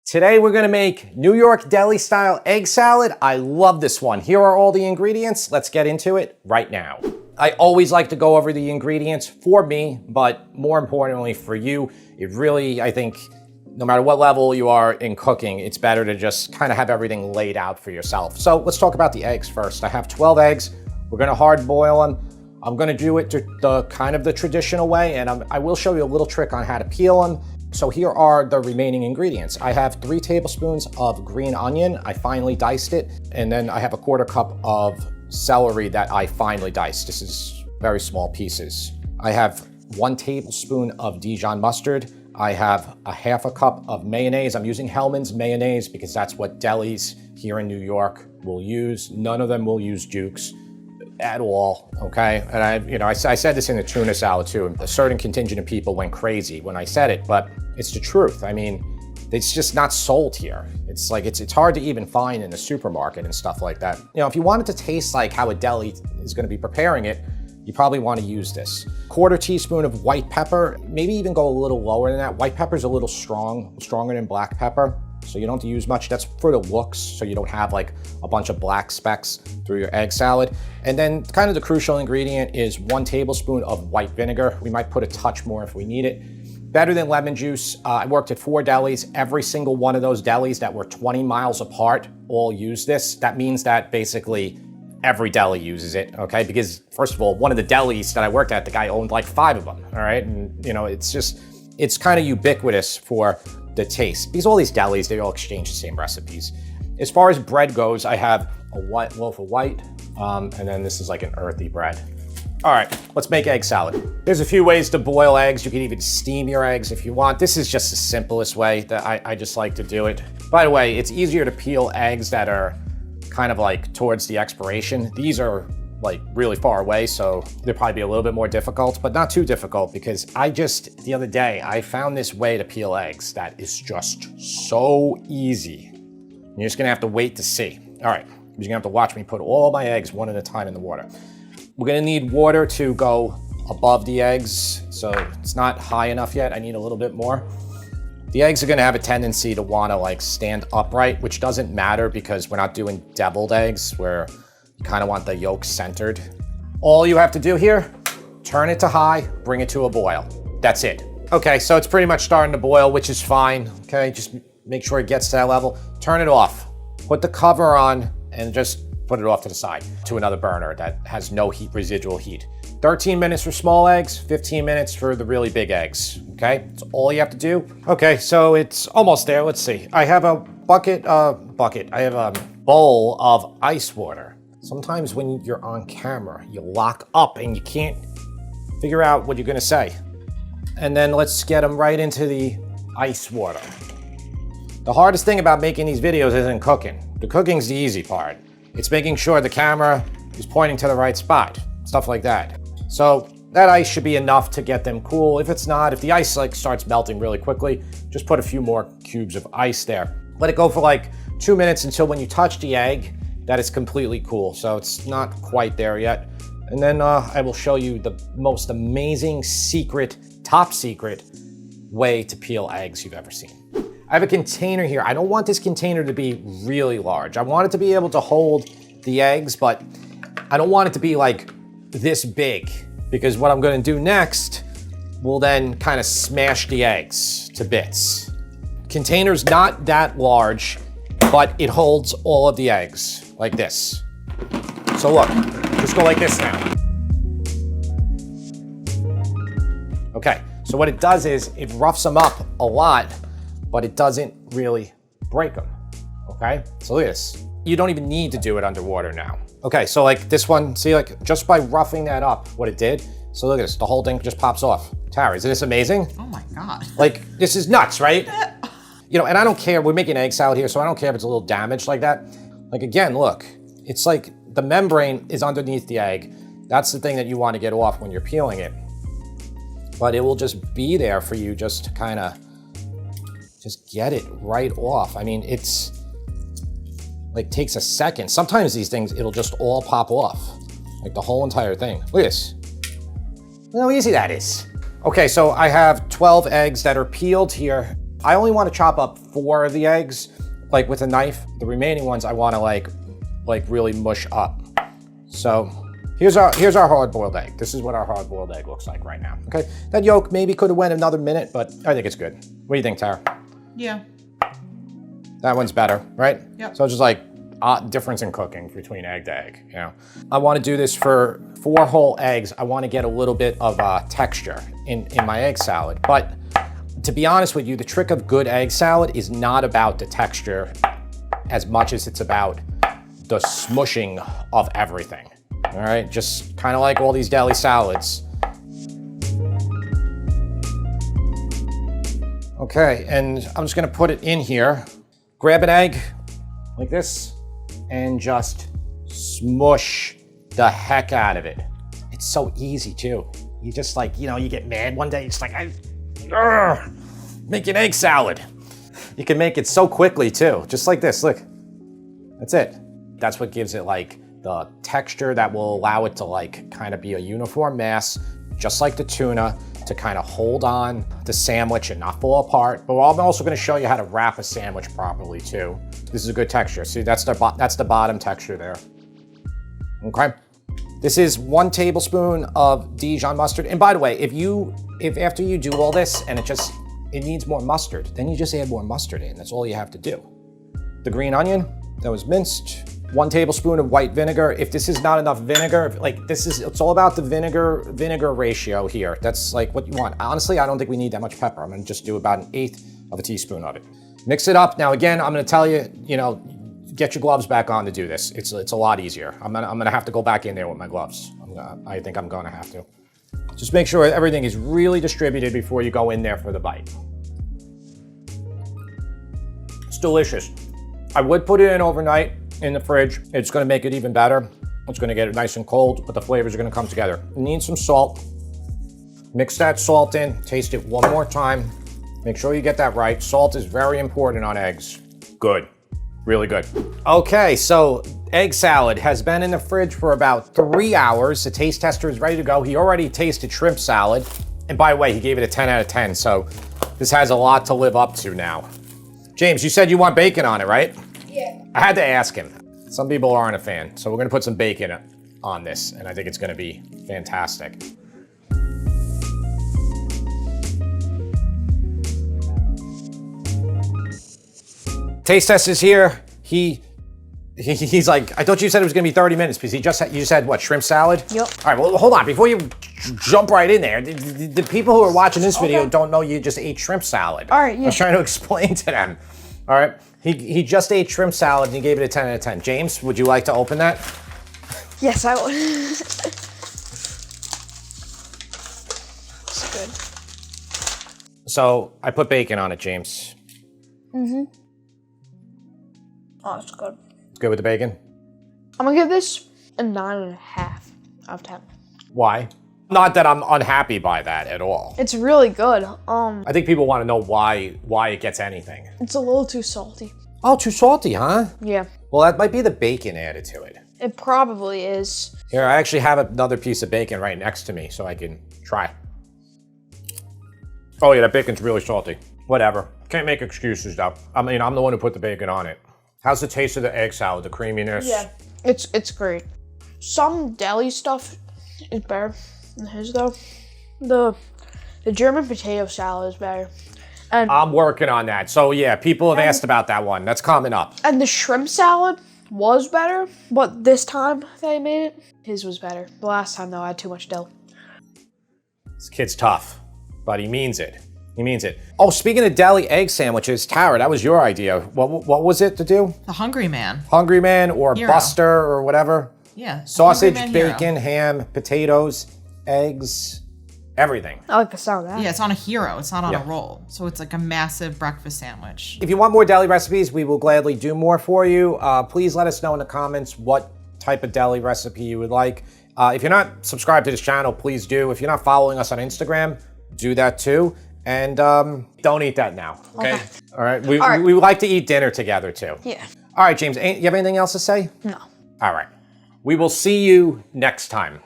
Today we're gonna make New York deli-style egg salad. I love this one. Here are all the ingredients. Let's get into it right now. I always like to go over the ingredients for me, but more importantly for you. It really, I think, no matter what level you are in cooking, it's better to just kind of have everything laid out for yourself. So let's talk about the eggs first. I have 12 eggs. We're gonna hard boil them. I'm gonna do it the kind of the traditional way, and I will show you a little trick on how to peel them. So here are the remaining ingredients. I have 3 tablespoons of green onion. I finely diced it. And then I have a 1/4 cup of celery that I finely diced. This is very small pieces. I have 1 tablespoon of Dijon mustard. I have a 1/2 cup of mayonnaise. I'm using Hellmann's mayonnaise because that's what delis here in New York will use. None of them will use Jukes at all, okay? And I said this in the tuna salad too. A certain contingent of people went crazy when I said it, but it's the truth. I mean, it's just not sold here. It's like, it's hard to even find in the supermarket and stuff like that. You know, if you want it to taste like how a deli is gonna be preparing it, you probably wanna use this. 1/4 teaspoon of white pepper, maybe even go a little lower than that. White pepper's a little stronger than black pepper, so you don't have to use much. That's for the looks, so you don't have like a bunch of black specks through your egg salad. And then kind of the crucial ingredient is 1 tablespoon of white vinegar. We might put a touch more if we need it. Better than lemon juice. I worked at 4 delis. Every single one of those delis that were 20 miles apart all use this. That means that basically every deli uses it, okay? Because first of all, one of the delis that I worked at, the guy owned like 5 of them, all right? And you know, it's kind of ubiquitous for the taste. Because all these delis, they all exchange the same recipes. As far as bread goes, I have a loaf of white, and then this is like an earthy bread. All right, let's make egg salad. There's a few ways to boil eggs. You can even steam your eggs if you want. This is just the simplest way that I just like to do it. By the way, it's easier to peel eggs that are kind of like towards the expiration. These are like really far away, so they'll probably be a little bit more difficult, but not too difficult because the other day, I found this way to peel eggs that is just so easy. You're just gonna have to wait to see. All right, you're gonna have to watch me put all my eggs one at a time in the water. We're gonna need water to go above the eggs, so it's not high enough yet. I need a little bit more. The eggs are gonna have a tendency to wanna like stand upright, which doesn't matter because we're not doing deviled eggs where you kinda want the yolk centered. All you have to do here, turn it to high, bring it to a boil. That's it. Okay, so it's pretty much starting to boil, which is fine, okay? Just make sure it gets to that level. Turn it off. Put the cover on and just put it off to the side to another burner that has no heat, residual heat. 13 minutes for small eggs, 15 minutes for the really big eggs, okay? That's all you have to do. Okay, so it's almost there. Let's see. I have a I have a bowl of ice water. Sometimes when you're on camera, you lock up and you can't figure out what you're gonna say. And then let's get them right into the ice water. The hardest thing about making these videos isn't cooking. The cooking's the easy part. It's making sure the camera is pointing to the right spot, stuff like that. So that ice should be enough to get them cool. If it's not, if the ice like starts melting really quickly, just put a few more cubes of ice there. Let it go for like 2 minutes until when you touch the egg, that it's completely cool. So it's not quite there yet. And then I will show you the most amazing secret, top secret way to peel eggs you've ever seen. I have a container here. I don't want this container to be really large. I want it to be able to hold the eggs, but I don't want it to be like this big because what I'm gonna do next will then kind of smash the eggs to bits. Container's not that large, but it holds all of the eggs like this. So look, just go like this now. Okay, so what it does is it roughs them up a lot, but it doesn't really break them, okay? So look at this. You don't even need to do it underwater now. Okay, so like this one, see like just by roughing that up, what it did, so look at this, the whole thing just pops off. Tara, isn't this amazing? Oh my God. Like, this is nuts, right? You know, and I don't care, we're making egg salad here, so I don't care if it's a little damaged like that. Like again, look, it's like the membrane is underneath the egg. That's the thing that you want to get off when you're peeling it. But it will just be there for you just to kind of just get it right off. I mean, it's like takes a second. Sometimes these things, it'll just all pop off. Like the whole entire thing. Look at this. Look how easy that is. Okay, so I have 12 eggs that are peeled here. I only want to chop up 4 of the eggs, like with a knife. The remaining ones I want to like really mush up. So here's our hard-boiled egg. This is what our hard-boiled egg looks like right now. Okay, that yolk maybe could have went another minute, but I think it's good. What do you think, Tara? Yeah. That one's better, right? Yep. So it's just like difference in cooking between egg to egg, you know. I want to do this for 4 whole eggs. I want to get a little bit of texture in my egg salad. But to be honest with you, the trick of good egg salad is not about the texture as much as it's about the smushing of everything. All right, just kind of like all these deli salads. Okay, and I'm just gonna put it in here. Grab an egg like this and just smush the heck out of it. It's so easy too. You just like, you know, you get mad one day, it's like, make an egg salad. You can make it so quickly too, just like this, look. That's it. That's what gives it like the texture that will allow it to like kind of be a uniform mass, just like the tuna, to kind of hold on the sandwich and not fall apart. But I'm also gonna show you how to wrap a sandwich properly too. This is a good texture. See, that's the bottom texture there. Okay. This is 1 tablespoon of Dijon mustard. And by the way, if after you do all this and it needs more mustard, then you just add more mustard in. That's all you have to do. The green onion that was minced. 1 tablespoon of white vinegar. If this is not enough vinegar, it's all about the vinegar ratio here. That's like what you want. Honestly, I don't think we need that much pepper. I'm gonna just do about 1/8 of a teaspoon of it. Mix it up. Now again, I'm gonna tell you, you know, get your gloves back on to do this. It's a lot easier. I'm gonna have to go back in there with my gloves. I think I'm gonna have to. Just make sure everything is really distributed before you go in there for the bite. It's delicious. I would put it in overnight in the fridge. It's gonna make it even better. It's gonna get it nice and cold, but the flavors are gonna come together. You need some salt. Mix that salt in, taste it one more time. Make sure you get that right. Salt is very important on eggs. Good, really good. Okay, so egg salad has been in the fridge for about 3 hours. The taste tester is ready to go. He already tasted shrimp salad. And by the way, he gave it a 10 out of 10, so this has a lot to live up to now. James, you said you want bacon on it, right? Yeah. I had to ask him. Some people aren't a fan, so we're gonna put some bacon on this, and I think it's gonna be fantastic. Taste test is here. He's like, I thought you said it was gonna be 30 minutes because you said what, shrimp salad? Yep. All right, well, hold on, before you jump right in there, the people who are watching this video don't know you just ate shrimp salad. All right, yeah. I was trying to explain to them. All right, he just ate shrimp salad and he gave it a 10 out of 10. James, would you like to open that? Yes, I would. It's good. So I put bacon on it, James. Mm-hmm. Oh, it's good. Good with the bacon? I'm gonna give this a 9.5 out of 10. Why? Not that I'm unhappy by that at all. It's really good. I think people want to know why it gets anything. It's a little too salty. Oh, too salty, huh? Yeah. Well, that might be the bacon added to it. It probably is. Here, I actually have another piece of bacon right next to me so I can try. Oh yeah, that bacon's really salty. Whatever. Can't make excuses though. I mean, I'm the one who put the bacon on it. How's the taste of the egg salad, the creaminess? Yeah, it's great. Some deli stuff is better than his though. The German potato salad is better. And I'm working on that. So yeah, people have asked about that one. That's coming up. And the shrimp salad was better, but this time they made it, his was better. The last time though, I had too much dough. This kid's tough, but he means it. He means it. Oh, speaking of deli egg sandwiches, Tara, that was your idea. What was it to do? The Hungry Man. Hungry Man or Hero. Buster or whatever? Yeah. Sausage, Hungry Man bacon, ham, potatoes, eggs, everything. I like the sound of that. Yeah, it's on a hero. It's not on a roll. So it's like a massive breakfast sandwich. If you want more deli recipes, we will gladly do more for you. Please let us know in the comments what type of deli recipe you would like. If you're not subscribed to this channel, please do. If you're not following us on Instagram, do that too. And don't eat that now, okay? All right, we like to eat dinner together too. Yeah. All right, James, you have anything else to say? No. All right, we will see you next time.